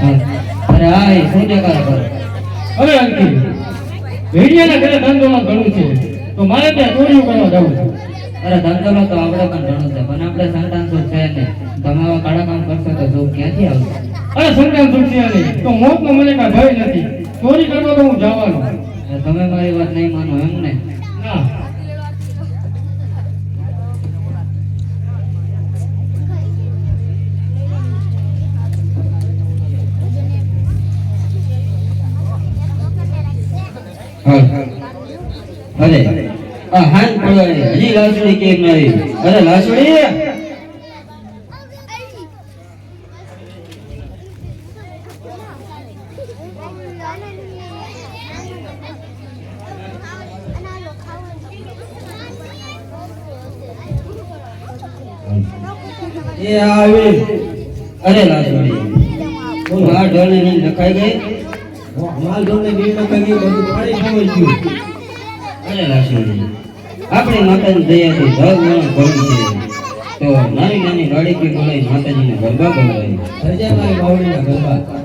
અરે આ શું દેખાડ કરો? અરે અંકિત, ભેડિયાના ઘરે ધંધોમાં ઘણું છે, તો મારે ત્યાં ચોરીઓ કરવા જવું છે. અરે ધંધોમાં તો આપણે પણ ઘણું છે, પણ આપણે સંતાન સુખ છે ને. તમે આવા કાળા કામ કરશો તો સુખ ક્યાંથી આવશે? અરે સંતાન સુખ છે નહીં તો મોતનો મને કાંઈ ભય નથી. ચોરી કરવા તો હું જવાનો. તમે મારી વાત નહીં માનો એમ ને? ના, અરે આ હાન પડવાની હજી લાસુડી કેમ ન આવી? અરે લાસુડી, એ આવી. અરે લાસુડી, આ ઢોલને નહીં નખાઈ ગઈ? માલ ઢોલને બી નખાઈ ગઈ, બધું પાણી ખવાઈ ગયું. અરે લાસુડી, આપણી માતાની દયાથી ધર્મ ભરું છે, તો નાની નાની લાડીકી બોલાવી માતાજીને ગરબા બોલાવી. સર્જાય મારી બાવળીના ગરબા.